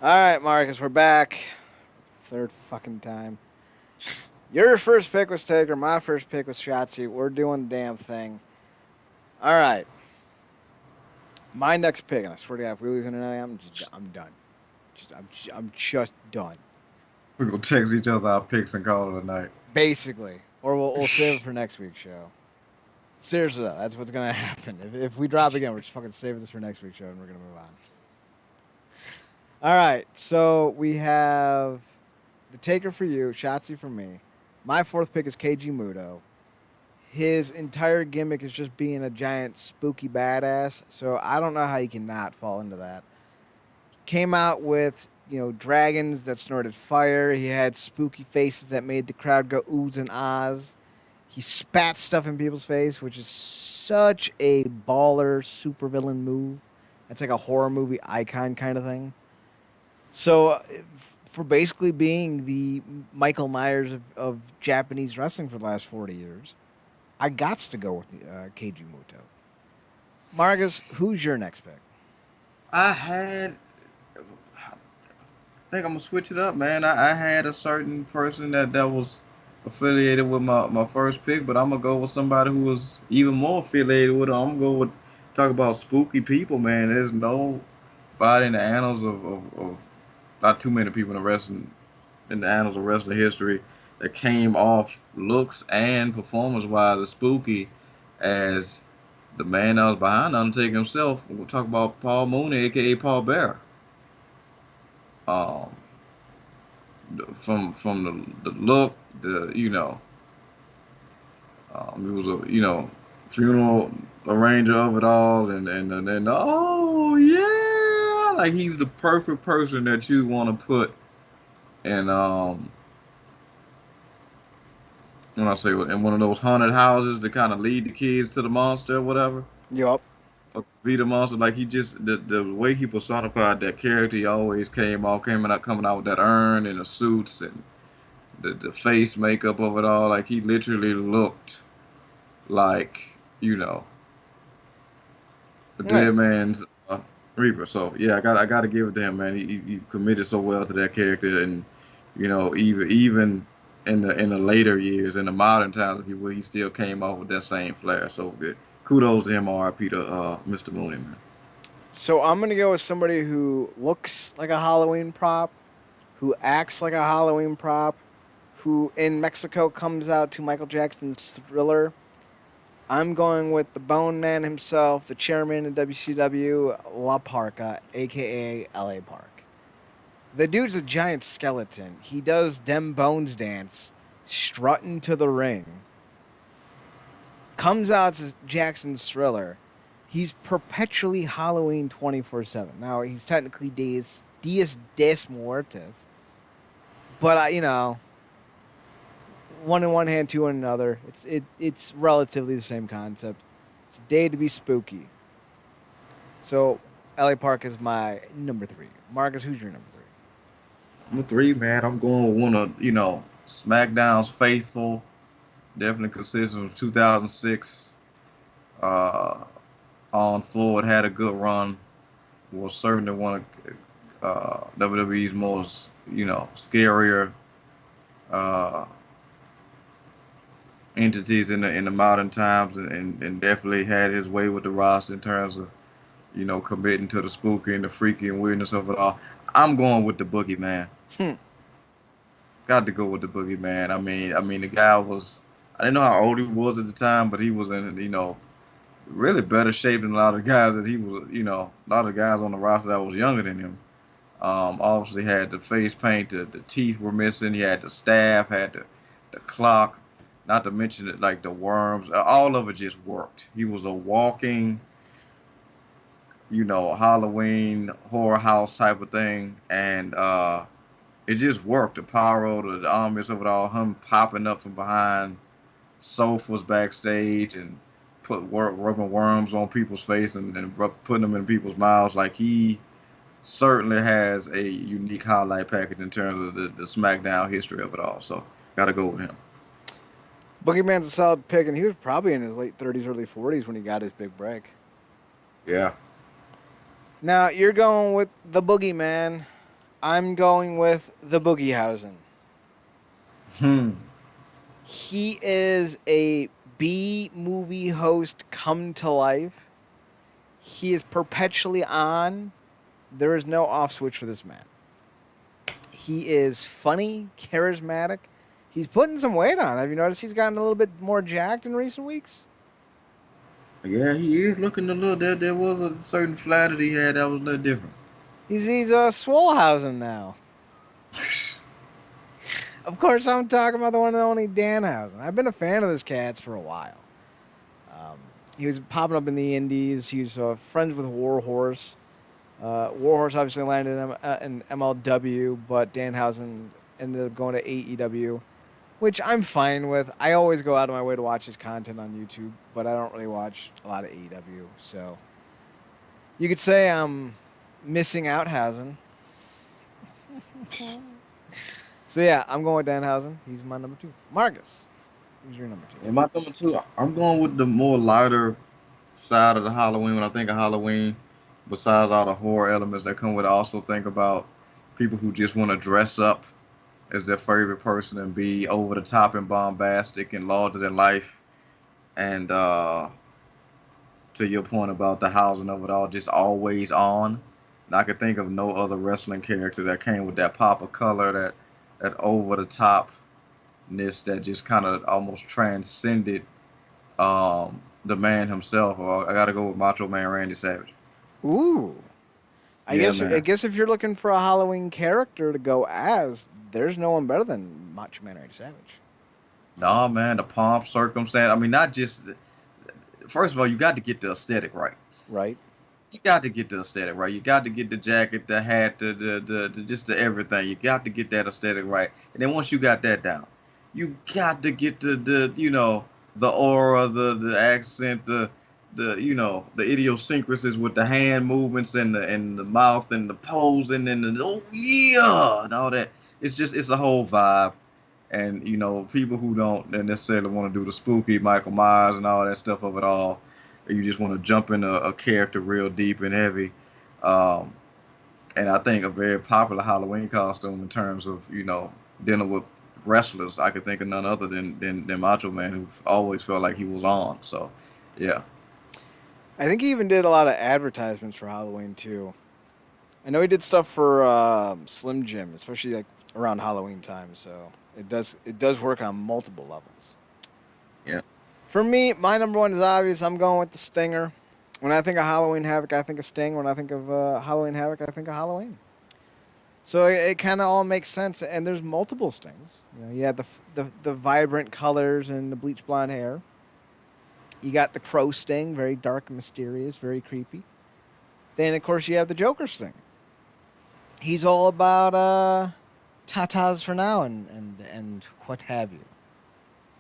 All right, Marcus, we're back. Third fucking time. Your first pick was Taker. My first pick was Shotzi. We're doing the damn thing. All right. My next pick, and I swear to God, if we lose tonight, I'm done. I'm just done. We're gonna text each other our picks and call it a night. Basically, or we'll save it for next week's show. Seriously, though, that's what's gonna happen. If we drop again, we're just fucking saving this for next week's show, and we're gonna move on. All right, so we have the Taker for you, Shotzi for me. My fourth pick is KG Muto. His entire gimmick is just being a giant spooky badass, so I don't know how you cannot fall into that. Came out with, dragons that snorted fire. He had spooky faces that made the crowd go oohs and ahs. He spat stuff in people's face, which is such a baller supervillain move. It's like a horror movie icon kind of thing. So, for basically being the Michael Myers of Japanese wrestling for the last 40 years, I got to go with Keiji Muto. Marcus, who's your next pick? I had, I think I'm gonna switch it up, man. I had a certain person that was affiliated with my first pick, but I'm gonna go with somebody who was even more affiliated with it. I'm gonna go with talk about spooky people, man. There's nobody in the annals of not too many people in the annals of wrestling history that came off looks and performance wise as spooky as the man that was behind Undertaker himself. We'll talk about Paul Mooney, aka Paul Bearer. Um, from the look, he was a funeral arranger of it all, and then oh yeah, like he's the perfect person that you want to put in when I say in one of those haunted houses to kind of lead the kids to the monster or whatever. Yup. Or be the monster, like he just the way he personified that character, he always coming out with that urn and the suits and the face makeup of it all. Like he literally looked like the Yeah. dead man's Reaper. So yeah, I got to give it to him, man. He committed so well to that character, and even in the later years, in the modern times, if you will, he still came off with that same flair. So good. Kudos to him, R.I.P. to Mr. Mooney, man. So I'm gonna go with somebody who looks like a Halloween prop, who acts like a Halloween prop, who in Mexico comes out to Michael Jackson's Thriller. I'm going with the Bone Man himself, the chairman of WCW, La Parca, aka LA Park. The dude's a giant skeleton. He does Dem Bones dance, strutting to the ring. Comes out to Jackson's Thriller. He's perpetually Halloween 24/7. Now, he's technically Dias des Muertos, but, one in one hand, two in another. It's relatively the same concept. It's a day to be spooky. So, LA Park is my number three. Marcus, who's your number three? I'm a three, man. I'm going with one of SmackDown's faithful. Definitely consistent with 2006 uh, on forward. Had a good run. Was certainly one of WWE's most scarier uh, entities in the modern times, and definitely had his way with the roster in terms of committing to the spooky and the freaky and weirdness of it all. I'm going with the Boogeyman. Hmm. Got to go with the Boogeyman. I mean, the guy was. I didn't know how old he was at the time, but he was in really better shape than a lot of the guys that he was. A lot of the guys on the roster that was younger than him. Obviously had the face paint, the teeth were missing. He had the staff, had the clock, not to mention it like the worms. All of it just worked. He was a walking, Halloween horror house type of thing, and it just worked. The pyro, the ambience of it all, him popping up from behind sofas backstage and rubbing worms on people's face and putting them in people's mouths. Like he certainly has a unique highlight package in terms of the SmackDown history of it all. So got to go with him. Boogeyman's a solid pick, and he was probably in his late 30s, early 40s when he got his big break. Yeah. Now, you're going with the Boogeyman. I'm going with the Boogiehausen. Hmm. He is a B movie host come to life. He is perpetually on. There is no off switch for this man. He is funny, charismatic. He's putting some weight on. Have you noticed he's gotten a little bit more jacked in recent weeks? Yeah, he is looking a little. There was a certain flat that he had that was a little different. He's Swollehausen now. Of course, I'm talking about the one and only Danhausen. I've been a fan of this cat's for a while. He was popping up in the indies. He was friends with Warhorse. Warhorse obviously landed in MLW, but Danhausen ended up going to AEW, which I'm fine with. I always go out of my way to watch his content on YouTube, but I don't really watch a lot of AEW. So you could say I'm missing out, Hausen. So yeah, I'm going with Danhausen. He's my number 2. Marcus, who's your number 2? And my number 2, I'm going with the more lighter side of the Halloween. When I think of Halloween, besides all the horror elements that come with it, I also think about people who just want to dress up as their favorite person and be over the top and bombastic and larger than life. And to your point about the housing of it all, just always on. And I could think of no other wrestling character that came with that pop of color, that over the topness that just kind of almost transcended the man himself. Or I got to go with Macho Man Randy Savage. Ooh. I Yeah, guess I man. guess if you're looking for a Halloween character to go as, there's no one better than Macho Man Randy Savage. Nah, man, the pomp, circumstance. I mean, not just. First of all, you got to get the aesthetic right. Right? You got to get the aesthetic right. You got to get the jacket, the hat, the just the everything. You got to get that aesthetic right. And then once you got that down, you got to get the aura, the accent, the idiosyncrasies with the hand movements and the mouth and the posing and the oh yeah and all that. It's a whole vibe. And people who don't necessarily want to do the spooky Michael Myers and all that stuff of it all, you just want to jump in a character real deep and heavy. Um, and I think a very popular Halloween costume in terms of dealing with wrestlers, I could think of none other than Macho Man, who always felt like he was on. So, yeah, I think he even did a lot of advertisements for Halloween too. I know he did stuff for Slim Jim, especially like around Halloween time. So it does work on multiple levels. yeah, For me, my number 1 is obvious. I'm going with the Stinger. When I think of Halloween Havoc, I think of Sting. When I think of Halloween Havoc, I think of Halloween. So it kind of all makes sense. And there's multiple Stings. You had the vibrant colors and the bleach blonde hair. You got the Crow Sting, very dark and mysterious, very creepy. Then of course you have the Joker Sting. He's all about tatas for now and what have you.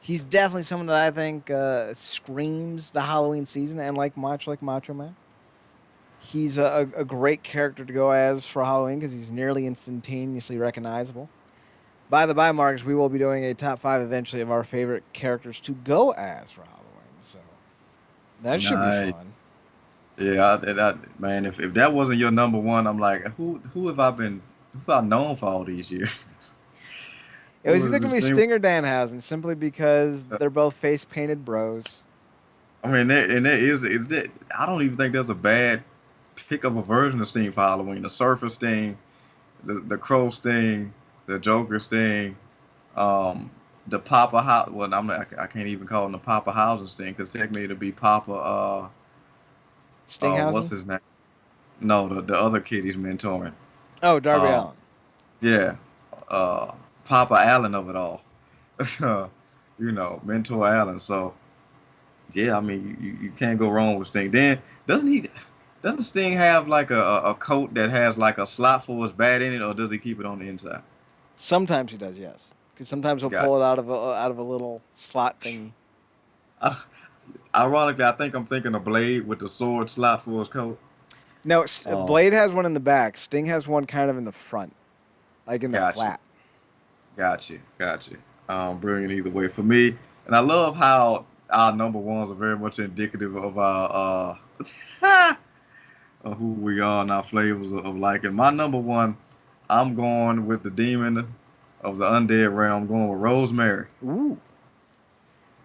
He's definitely someone that I think screams the Halloween season and like Macho Man. He's a great character to go as for Halloween because he's nearly instantaneously recognizable. By the by, Marcus, we will be doing a top 5 eventually of our favorite characters to go as for Halloween. So that should be nice. fun. Yeah, man. If that wasn't your number one, I'm like, who have I been? Who have I known for all these years? It was Who either is going to be this thing? Sting or Danhausen simply because they're both face painted bros. I mean, there is that. I don't even think there's a bad pick up a version of Sting for Halloween. The Surfer Sting, the Crow Sting, the Joker Sting, um, the Papa House. Well, I can't even call him the Papa Housing Sting because technically it'll be Papa. What's Stinghausen? his name? No, the other kid he's mentoring. Oh, Darby Um, Allen. yeah, uh, Papa Allen of it all. Mentor Allen. So yeah, I mean, you can't go wrong with Sting. Then doesn't he? Doesn't Sting have like a coat that has like a slot for his bat in it, or does he keep it on the inside? Sometimes he does, yes. Because sometimes he'll Got pull it out of a little slot thingy. it. Ironically, I think I'm thinking a Blade with the sword slot for his coat. No, Um, Blade has one in the back. Sting has one kind of in the front, like in the got you, flap. got you. Brilliant either way for me, and I love how our number ones are very much indicative of our of who we are and our flavors of liking. My number one I'm going with the demon of the undead realm. I'm going with Rosemary. Ooh.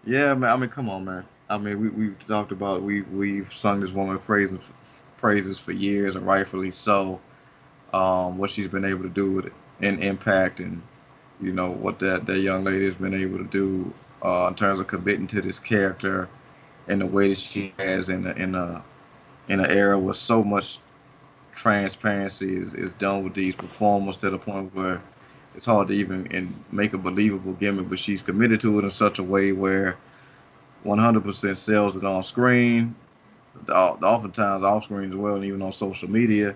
Yeah, man. I mean, come on, man. I mean, we've talked about we've sung this woman praises for years, and rightfully so. What she's been able to do with it and impact, and what that young lady has been able to do in terms of committing to this character and the way that she has in an era where so much transparency is done with these performers to the point where it's hard to even make a believable gimmick, but she's committed to it in such a way where 100% sells it on screen, oftentimes off screen as well, and even on social media.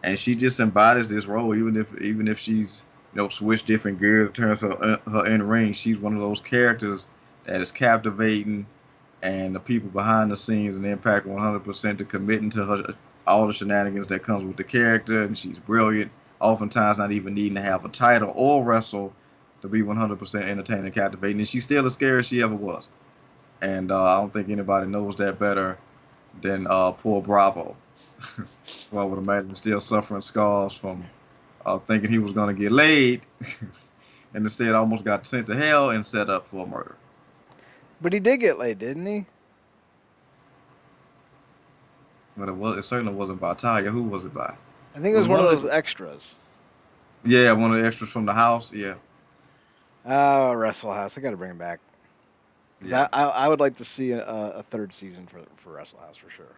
And she just embodies this role, even if she's switched different gears in terms of her in ring. She's one of those characters that is captivating, and the people behind the scenes and Impact 100% to committing to her all the shenanigans that comes with the character, and she's brilliant. Oftentimes, not even needing to have a title or wrestle to be 100% entertaining and captivating, and she's still as scary as she ever was. And I don't think anybody knows that better than poor Bravo. So I would imagine still suffering scars from thinking he was going to get laid, and instead almost got sent to hell and set up for a murder. But he did get laid, didn't he? But it certainly wasn't by Talia. Who was it by? I think it It was was one of one those of extras. Yeah, one of the extras from the house. Yeah, Oh, Wrestle House. I got to bring him back. 'Cause yeah, I would like to see a third season for Wrestle House for sure.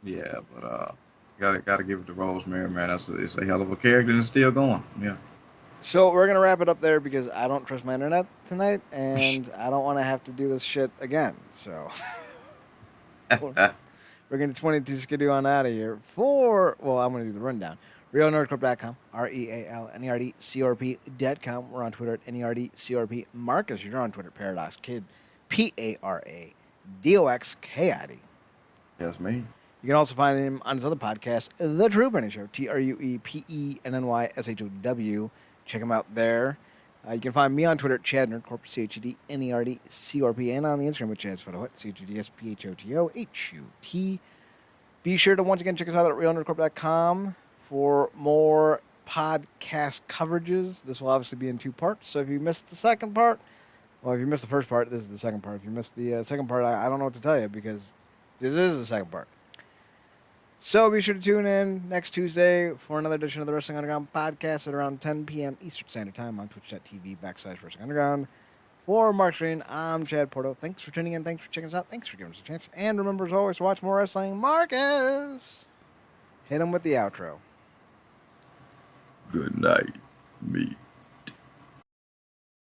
yeah. But gotta give it to Rosemary, man. It's a hell of a character and it's still going. Yeah. So we're gonna wrap it up there because I don't trust my internet tonight, and I don't want to have to do this shit again. So we're gonna 22 skidoo on out of here I'm gonna do the rundown. RealNerdcorp.com, RealNerdCorp.com. We're on Twitter at NERDCRP. Marcus, you're on Twitter, Paradox Kid, PARADOXKID. Yes, me. You can also find him on his other podcast, The True Penny Show, TruePennyShow. Check him out there. You can find me on Twitter at ChadNerdCorp, ChadNerdCorp, and on the Instagram with Chad's Photo Hut, ChadSphotoHut. Be sure to once again check us out at RealNerdCorp.com for more podcast coverages. This will obviously be in 2 parts, so if you missed the second part, well, if you missed the first part, this is the second part. If you missed the second part, I don't know what to tell you because this is the second part. So be sure to tune in next Tuesday for another edition of the Wrestling Underground podcast at around 10 p.m. Eastern Standard Time on twitch.tv/Wrestling Underground. For Mark Green, I'm Chad Porto. Thanks for tuning in. Thanks for checking us out. Thanks for giving us a chance. And remember, as always, to watch more wrestling. Marcus! Hit him with the outro. Good night, me.